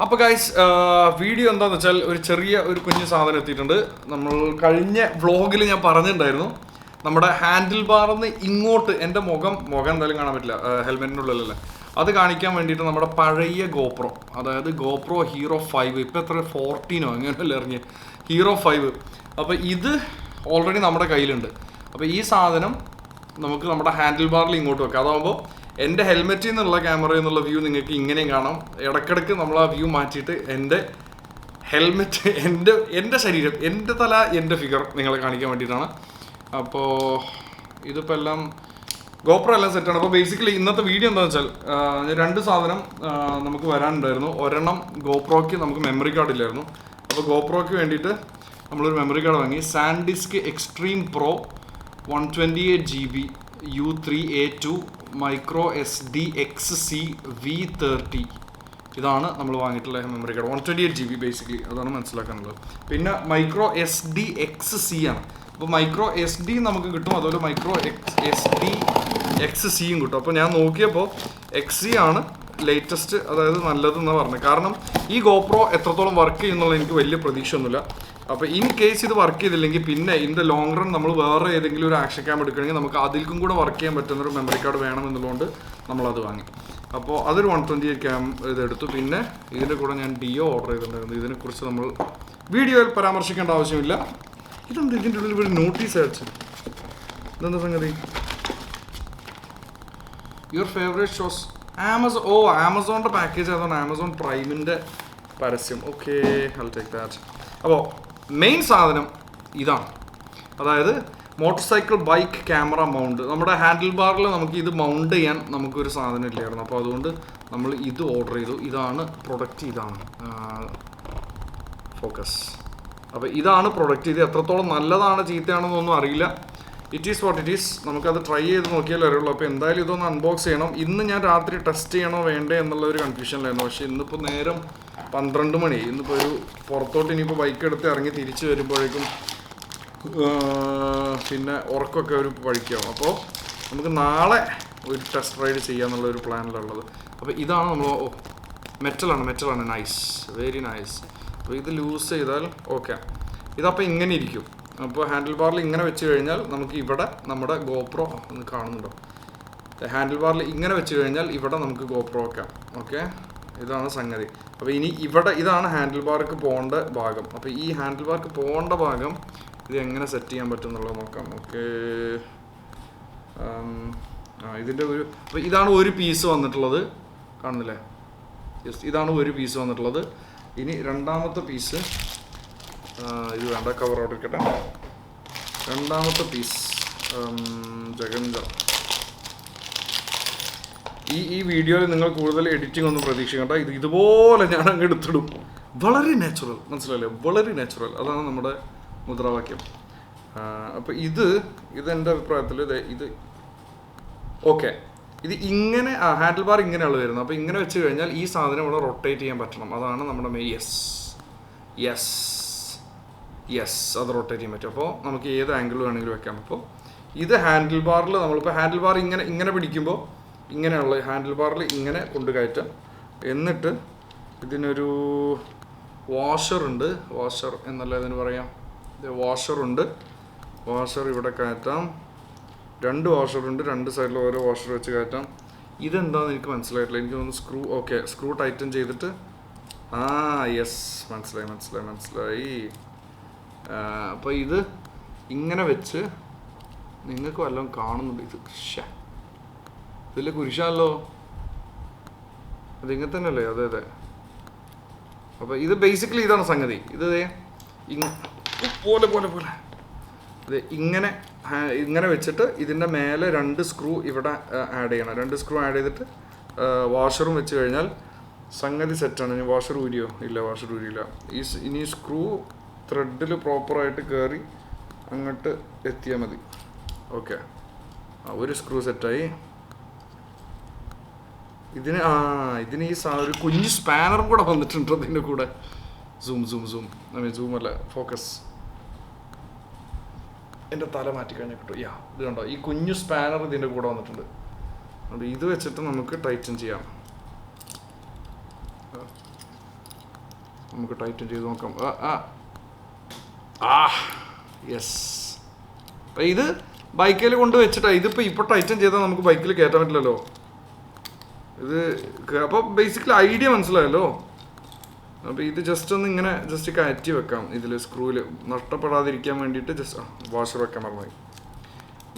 അപ്പോൾ guys video എന്താണെന്ന് വെച്ചാൽ ഒരു ചെറിയ ഒരു കുഞ്ഞു സാധനം എത്തിയിട്ടുണ്ട്. നമ്മൾ കഴിഞ്ഞ വ്ളോഗിൽ ഞാൻ പറഞ്ഞിട്ടുണ്ടായിരുന്നു നമ്മുടെ ഹാൻഡിൽ ബാറിന്ന് ഇങ്ങോട്ട് എൻ്റെ മുഖം എന്തായാലും കാണാൻ പറ്റില്ല ഹെൽമെറ്റിൻ്റെ ഉള്ളിലല്ലേ, അത് കാണിക്കാൻ വേണ്ടിയിട്ട് നമ്മുടെ പഴയ ഗോപ്രോ, അതായത് ഗോപ്രോ ഹീറോ 5 ഇപ്പോൾ എത്ര 14 അങ്ങനെയല്ല ഇറങ്ങിയ ഹീറോ 5. അപ്പോൾ ഇത് ഓൾറെഡി നമ്മുടെ കയ്യിലുണ്ട്. അപ്പോൾ ഈ സാധനം നമുക്ക് നമ്മുടെ ഹാൻഡിൽ ബാറിൽ ഇങ്ങോട്ട് വെക്കാം. അതാകുമ്പോൾ എൻ്റെ ഹെൽമെറ്റിൽ നിന്നുള്ള ക്യാമറയിൽ നിന്നുള്ള വ്യൂ നിങ്ങൾക്ക് ഇങ്ങനെയും കാണാം. ഇടയ്ക്കിടയ്ക്ക് നമ്മൾ ആ വ്യൂ മാറ്റിയിട്ട് എൻ്റെ ഹെൽമെറ്റ്, എൻ്റെ ശരീരം, എൻ്റെ തല, എൻ്റെ ഫിഗർ നിങ്ങളെ കാണിക്കാൻ വേണ്ടിയിട്ടാണ്. അപ്പോൾ ഇതിപ്പോൾ എല്ലാം ഗോപ്രോ എല്ലാം സെറ്റാണ്. അപ്പോൾ ബേസിക്കലി ഇന്നത്തെ വീഡിയോ എന്താണെന്ന് വെച്ചാൽ രണ്ട് സാധനം നമുക്ക് വരാനുണ്ടായിരുന്നു. ഒരെണ്ണം ഗോപ്രോയ്ക്ക് നമുക്ക് മെമ്മറി കാർഡ് ഇല്ലായിരുന്നു. അപ്പോൾ ഗോപ്രോയ്ക്ക് വേണ്ടിയിട്ട് നമ്മളൊരു മെമ്മറി കാർഡ് വാങ്ങി. SanDisk extreme pro 128 GB U3A2 micro SD XC V30. ഇതാണ് നമ്മൾ വാങ്ങിയിട്ടുള്ള മെമ്മറി കാർഡ്. 128 GB ബേസിക്കലി അതാണ് മനസ്സിലാക്കാനുള്ളത്. പിന്നെ മൈക്രോ SD XC ആണ്. അപ്പോൾ മൈക്രോ SD നമുക്ക് കിട്ടും, അതുപോലെ മൈക്രോ SD XCയും കിട്ടും. അപ്പോൾ ഞാൻ നോക്കിയപ്പോൾ XC ആണ് ലേറ്റസ്റ്റ്, അതായത് നല്ലതെന്നാണ് പറഞ്ഞത്. കാരണം ഈ ഗോപ്രോ എത്രത്തോളം വർക്ക് ചെയ്യുന്നുള്ള എനിക്ക് വലിയ പ്രതീക്ഷ ഒന്നുമില്ല. അപ്പോൾ ഇൻ കേസ് ഇത് വർക്ക് ചെയ്തില്ലെങ്കിൽ പിന്നെ ഇൻ ദ ലോങ് റൺ നമ്മൾ വേറെ ഏതെങ്കിലും ഒരു ആക്ഷൻ ക്യാം എടുക്കണമെങ്കിൽ നമുക്ക് അതിൽക്കും കൂടെ വർക്ക് ചെയ്യാൻ പറ്റുന്നൊരു മെമ്മറി കാർഡ് വേണമെന്നുള്ളതുകൊണ്ട് നമ്മളത് വാങ്ങി. അപ്പോൾ അതൊരു 128 ക്യാം ഇതെടുത്തു. പിന്നെ ഇതിൻ്റെ കൂടെ ഞാൻ ഡിയോ ഓർഡർ ചെയ്തിട്ടുണ്ടായിരുന്നു. ഇതിനെക്കുറിച്ച് നമ്മൾ വീഡിയോയിൽ പരാമർശിക്കേണ്ട ആവശ്യമില്ല. ഇതുണ്ട്, ഇതിൻ്റെ ഉള്ളിൽ ഒരു നോട്ടീസ് അയച്ചു. ഇതെന്താ സംഗതി? Your favourite shows Amazon. Oh, ആമസോണിൻ്റെ പാക്കേജ് ആയതുകൊണ്ട് ആമസോൺ പ്രൈമിൻ്റെ പരസ്യം. Okay, I take that. അപ്പോൾ മെയിൻ സാധനം ഇതാണ്, അതായത് motorcycle bike camera mount. നമ്മുടെ ഹാൻഡിൽ ബാറിൽ നമുക്ക് ഇത് മൗണ്ട് ചെയ്യാൻ നമുക്കൊരു സാധനം ഇല്ലായിരുന്നു. അപ്പോൾ അതുകൊണ്ട് നമ്മൾ ഇത് ഓർഡർ ചെയ്തു. ഇതാണ് പ്രൊഡക്റ്റ്, ഇതാണ് ഫോക്കസ്. അപ്പോൾ ഇതാണ് പ്രൊഡക്റ്റ്. ഇത് എത്രത്തോളം നല്ലതാണ് ചീത്തയാണെന്നൊന്നും അറിയില്ല. It is what it is. നമുക്കത് ട്രൈ ചെയ്ത് നോക്കിയാലേ അറിയുള്ളൂ. അപ്പോൾ എന്തായാലും ഇതൊന്ന് അൺബോക്സ് ചെയ്യണം. ഇന്ന് ഞാൻ രാത്രി ടെസ്റ്റ് ചെയ്യണോ വേണ്ടേ എന്നുള്ള ഒരു കൺഫ്യൂഷനിലായിരുന്നു. പക്ഷേ ഇന്നിപ്പോൾ നേരം 12 മണി. ഇന്നിപ്പോൾ ഒരു പുറത്തോട്ട് ഇനിയിപ്പോൾ ബൈക്ക് എടുത്ത് ഇറങ്ങി തിരിച്ച് വരുമ്പോഴേക്കും പിന്നെ ഉറക്കമൊക്കെ ഒരു വഴിക്കാവും. അപ്പോൾ നമുക്ക് നാളെ ഒരു ടെസ്റ്റ് റൈഡ് ചെയ്യാന്നുള്ളൊരു പ്ലാനിലുള്ളത്. അപ്പോൾ ഇതാണ് നമ്മൾ. ഓ, മെറ്റലാണ്. Nice, very nice. അപ്പോൾ ഇത് ലൂസ് ചെയ്താൽ ഓക്കെ. ഇതപ്പോൾ ഇങ്ങനെ ഇരിക്കും. അപ്പോൾ ഹാൻഡിൽ ബാറിൽ ഇങ്ങനെ വെച്ച് കഴിഞ്ഞാൽ നമുക്ക് ഇവിടെ നമ്മുടെ ഗോപ്രോ ഒന്ന് കാണുന്നുണ്ടോ? ഹാൻഡിൽ ബാറിൽ ഇങ്ങനെ വെച്ച് കഴിഞ്ഞാൽ ഇവിടെ നമുക്ക് ഗോപ്രോ വെക്കാം. ഓക്കെ, ഇതാണ് സംഗതി. അപ്പോൾ ഇനി ഇവിടെ ഇതാണ് ഹാൻഡിൽ ബാർക്ക് പോകേണ്ട ഭാഗം. അപ്പോൾ ഈ ഹാൻഡിൽ ബാർക്ക് പോകേണ്ട ഭാഗം ഇത് എങ്ങനെ സെറ്റ് ചെയ്യാൻ പറ്റും എന്നുള്ളത് നോക്കാം. ഓക്കെ, ഇതിൻ്റെ ഒരു, അപ്പോൾ ഇതാണ് ഒരു പീസ് വന്നിട്ടുള്ളത്, കാണുന്നില്ലേ? യെസ്, ഇതാണ് ഒരു പീസ് വന്നിട്ടുള്ളത്. ഇനി രണ്ടാമത്തെ പീസ്, ഇത് വേണ്ട, കവർ ഔട്ട് ഇരിക്കട്ടെ. രണ്ടാമത്തെ പീസ് ജഗഞ്ച. ഈ വീഡിയോയിൽ നിങ്ങൾ കൂടുതൽ എഡിറ്റിംഗ് ഒന്നും പ്രതീക്ഷിക്കേണ്ട. ഇതുപോലെ ഞാൻ അങ്ങ് എടുത്തിടും. വളരെ നാച്ചുറൽ, മനസ്സിലായില്ലേ? വളരെ നാച്ചുറൽ, അതാണ് നമ്മുടെ മുദ്രാവാക്യം. അപ്പോൾ ഇതെൻ്റെ അഭിപ്രായത്തിൽ ഇത് ഓക്കെ. ഇത് ഇങ്ങനെ ഹാൻഡിൽ ബാർ ഇങ്ങനെയുള്ള വരുന്നത്. അപ്പോൾ ഇങ്ങനെ വെച്ച് കഴിഞ്ഞാൽ ഈ സാധനം ഇവിടെ റൊട്ടേറ്റ് ചെയ്യാൻ പറ്റണം. അതാണ് നമ്മുടെ മെയിൻ. യെസ്, അത് റൊട്ടേറ്റ് ചെയ്യാൻ പറ്റും. അപ്പോൾ നമുക്ക് ഏത് ആംഗിൾ വേണമെങ്കിലും വെക്കാം. അപ്പോൾ ഇത് ഹാൻഡിൽ ബാറിൽ നമ്മളിപ്പോൾ ഹാൻഡിൽ ബാർ ഇങ്ങനെ പിടിക്കുമ്പോൾ ഇങ്ങനെയുള്ള ഹാൻഡിൽ ബാറിൽ ഇങ്ങനെ കൊണ്ട് കയറ്റാം. എന്നിട്ട് ഇതിനൊരു വാഷറുണ്ട്, വാഷർ എന്നല്ല ഇതിന് പറയാം. വാഷറുണ്ട്. വാഷർ ഇവിടെ കയറ്റാം. 2 വാഷറുണ്ട്, 2 സൈഡിൽ ഓരോ വാഷർ വെച്ച് കയറ്റാം. ഇതെന്താണെന്ന് എനിക്ക് മനസ്സിലായിട്ടില്ല. എനിക്ക് തോന്നുന്നു സ്ക്രൂ. ഓക്കെ, സ്ക്രൂ ടൈറ്റൻ ചെയ്തിട്ട് യെസ്, മനസ്സിലായി. അപ്പോൾ ഇത് ഇങ്ങനെ വെച്ച് നിങ്ങൾക്ക് വല്ലതും കാണുന്നുണ്ട്? ഇതിൽ കുരിശാണല്ലോ. അതിങ്ങനെ തന്നെയല്ലേ? അതെ. അപ്പോൾ ഇത് ബേസിക്കലി ഇതാണ് സംഗതി. ഇത് പോലെ അതെ, ഇങ്ങനെ വെച്ചിട്ട് ഇതിൻ്റെ മേലെ 2 സ്ക്രൂ ഇവിടെ ആഡ് ചെയ്യണം. 2 സ്ക്രൂ ആഡ് ചെയ്തിട്ട് വാഷറും വെച്ച് കഴിഞ്ഞാൽ സംഗതി സെറ്റാണ്. ഇനി വാഷർ ഊരിയോ? ഇല്ല, വാഷർ ഊരിയില്ല. ഇനി സ്ക്രൂ ത്രെഡിൽ പ്രോപ്പറായിട്ട് കയറി അങ്ങോട്ട് എത്തിയാൽ മതി. ഓക്കെ, ഒരു സ്ക്രൂ സെറ്റായി. ഇതിന് ഈ ഒരു കുഞ്ഞ് സ്പാനറും കൂടെ വന്നിട്ടുണ്ട് അതിൻ്റെ കൂടെ. സൂം അല്ല, ഫോക്കസ്. എൻ്റെ തല മാറ്റിക്കഴിഞ്ഞാൽ കിട്ടും. ഇത് കണ്ടോ, ഈ കുഞ്ഞു സ്പാനർ ഇതിൻ്റെ കൂടെ വന്നിട്ടുണ്ട്. അത് ഇത് വെച്ചിട്ട് നമുക്ക് ടൈറ്റൻ ചെയ്യാം. നമുക്ക് ടൈറ്റൻ ചെയ്ത് നോക്കാം. യെസ്. അപ്പം ഇത് ബൈക്കിൽ കൊണ്ട് വെച്ചിട്ടാണ്. ഇപ്പോൾ ടൈറ്റൻ ചെയ്താൽ നമുക്ക് ബൈക്കിൽ കയറ്റാൻ പറ്റില്ലല്ലോ ഇത്. അപ്പോൾ ബേസിക്കലി ഐഡിയ മനസ്സിലായല്ലോ. അപ്പോൾ ഇത് ജസ്റ്റ് ഒന്ന് ഇങ്ങനെ ജസ്റ്റ് കയറ്റി വെക്കാം ഇതിൽ സ്ക്രൂവിൽ. നഷ്ടപ്പെടാതിരിക്കാൻ വേണ്ടിയിട്ട് ജസ്റ്റ് വാഷർ വെക്കാൻ മറന്നുപോയി.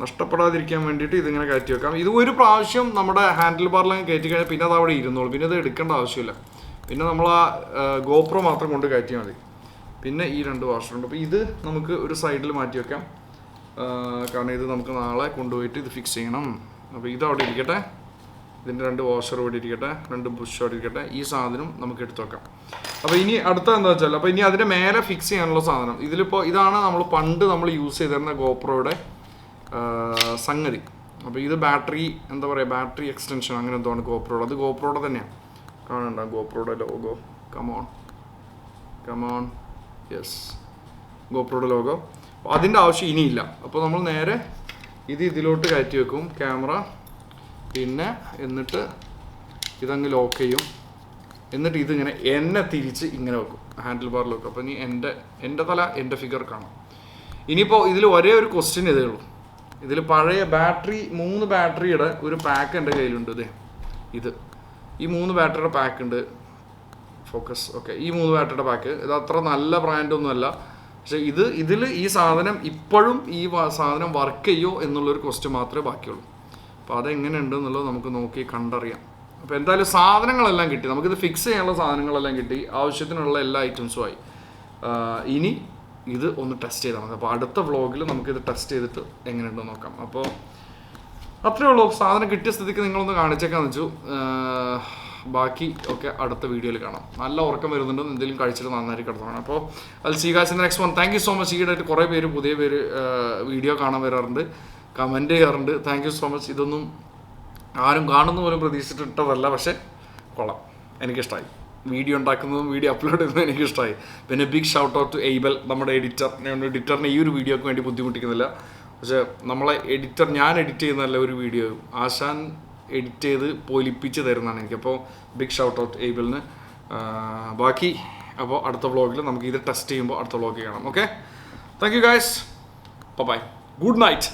നഷ്ടപ്പെടാതിരിക്കാൻ വേണ്ടിയിട്ട് ഇതിങ്ങനെ കയറ്റി വെക്കാം. ഇത് ഒരു പ്രാവശ്യം നമ്മുടെ ഹാൻഡിൽ ബാറിലങ്ങ് കയറ്റി കഴിഞ്ഞാൽ പിന്നെ അത് അവിടെ ഇരുന്നോളൂ. പിന്നെ ഇത് എടുക്കേണ്ട ആവശ്യമില്ല. പിന്നെ നമ്മൾ ആ ഗോപ്രോ മാത്രം കൊണ്ട് കയറ്റിയാൽ മതി. പിന്നെ ഈ 2 വാഷറുണ്ട്. അപ്പോൾ ഇത് നമുക്ക് ഒരു സൈഡിൽ മാറ്റി വെക്കാം. കാരണം ഇത് നമുക്ക് നാളെ കൊണ്ടുപോയിട്ട് ഇത് ഫിക്സ് ചെയ്യണം. അപ്പോൾ ഇത് അവിടെ ഇരിക്കട്ടെ. ഇതിൻ്റെ 2 വാഷർ ഇവിടെ ഇരിക്കട്ടെ, 2 ബുഷ് അവിടെ ഇരിക്കട്ടെ. ഈ സാധനം നമുക്ക് എടുത്തു വെക്കാം. അപ്പോൾ ഇനി അടുത്ത എന്താ വെച്ചാൽ, അപ്പോൾ ഇനി അതിൻ്റെ മേലെ ഫിക്സ് ചെയ്യാനുള്ള സാധനം ഇതിലിപ്പോൾ ഇതാണ് നമ്മൾ യൂസ് ചെയ്തിരുന്ന ഗോപ്രോയുടെ സംഗതി. അപ്പോൾ ഇത് ബാറ്ററി എന്താ പറയുക, ബാറ്ററി എക്സ്റ്റൻഷൻ അങ്ങനെ എന്തോ ആണ് ഗോപ്രോയുടെ. അത് ഗോപ്രോയുടെ തന്നെയാണ്. കാണണ്ട ഗോപ്രോയുടെ ലോഗോ. കമോൺ യെസ്, ഗോപ്രോയുടെ ലോഗോ. അപ്പോൾ അതിൻ്റെ ആവശ്യം ഇനിയില്ല. അപ്പോൾ നമ്മൾ നേരെ ഇതിലോട്ട് കയറ്റി വെക്കും ക്യാമറ. പിന്നെ എന്നിട്ട് ഇതങ്ങ് ലോക്ക് ചെയ്യും. എന്നിട്ട് ഇതിങ്ങനെ എന്നെ തിരിച്ച് ഇങ്ങനെ വെക്കും ഹാൻഡിൽ ബാറിൽ വെക്കും. അപ്പോൾ ഇനി എൻ്റെ തല എൻ്റെ ഫിഗർ കാണാം. ഇനിയിപ്പോൾ ഇതിൽ ഒരേ ഒരു ക്വസ്റ്റ്യൻ ഇതേ ഉള്ളൂ. ഇതിൽ പഴയ 3 ബാറ്ററിയുടെ ഒരു പാക്ക് എൻ്റെ കയ്യിലുണ്ട്. ഇത് ഈ 3 ബാറ്ററിയുടെ പാക്ക് ഉണ്ട്. Focus okay. ഈ 3 ബാറ്ററിയുടെ പാക്ക് ഇത് അത്ര നല്ല ബ്രാൻഡൊന്നുമല്ല. പക്ഷേ ഇതിൽ ഈ സാധനം ഇപ്പോഴും ഈ സാധനം വർക്ക് ചെയ്യുമോ എന്നുള്ളൊരു ക്വസ്റ്റ്യൻ മാത്രമേ ബാക്കിയുള്ളൂ. അപ്പോൾ അതെങ്ങനെയുണ്ട് എന്നുള്ളത് നമുക്ക് നോക്കി കണ്ടറിയാം. അപ്പോൾ എന്തായാലും സാധനങ്ങളെല്ലാം കിട്ടി. നമുക്കിത് ഫിക്സ് ചെയ്യാനുള്ള സാധനങ്ങളെല്ലാം കിട്ടി. ആവശ്യത്തിനുള്ള എല്ലാ ഐറ്റംസുമായി. ഇനി ഇത് ഒന്ന് ടെസ്റ്റ് ചെയ്താൽ മതി. അപ്പോൾ അടുത്ത വ്ളോഗിൽ നമുക്കിത് ടെസ്റ്റ് ചെയ്തിട്ട് എങ്ങനെയുണ്ടെന്ന് നോക്കാം. അപ്പോൾ അത്രേ ഉള്ളൂ. സാധനം കിട്ടിയ സ്ഥിതിക്ക് നിങ്ങളൊന്ന് കാണിച്ചേക്കാന്ന് വെച്ചു. ബാക്കി ഒക്കെ അടുത്ത വീഡിയോയിൽ കാണാം. നല്ല ഉറക്കം വരുന്നുണ്ട്. എന്തെങ്കിലും കഴിച്ചിട്ട് നന്നായി കിടന്നതാണ്. അപ്പോൾ അത് see guys in the next one. Thank you so much. ഈയിടെയായിട്ട് കുറേ പുതിയ പേര് വീഡിയോ കാണാൻ വരാറുണ്ട്, കമൻറ്റ് ചെയ്യാറുണ്ട്. Thank you so much. ഇതൊന്നും ആരും കാണുന്ന പോലും പ്രതീക്ഷിച്ചിട്ടതല്ല. പക്ഷേ കൊള്ളാം, എനിക്കിഷ്ടമായി. വീഡിയോ ഉണ്ടാക്കുന്നതും വീഡിയോ അപ്ലോഡ് ചെയ്യുന്നതും എനിക്കിഷ്ടമായി. പിന്നെ big shout out to Abel, നമ്മുടെ എഡിറ്ററിനെ ഈ ഒരു വീഡിയോക്ക് വേണ്ടി ബുദ്ധിമുട്ടിക്കുന്നില്ല. പക്ഷേ ഞാൻ എഡിറ്റ് ചെയ്യുന്നതല്ല ഒരു വീഡിയോ, ആശാൻ എഡിറ്റ് ചെയ്ത് പൊലിപ്പിച്ച് തരുന്നതാണ് എനിക്ക്. അപ്പോൾ ബിഗ് ഷൗട്ട് ഔട്ട് എയ്ബലിന്. ബാക്കി അപ്പോൾ അടുത്ത വ്ളോഗിൽ നമുക്ക് ഇത് ടെസ്റ്റ് ചെയ്യുമ്പോൾ അടുത്ത വ്ളോഗ് കാണാം. Okay, thank you guys, bye, good night.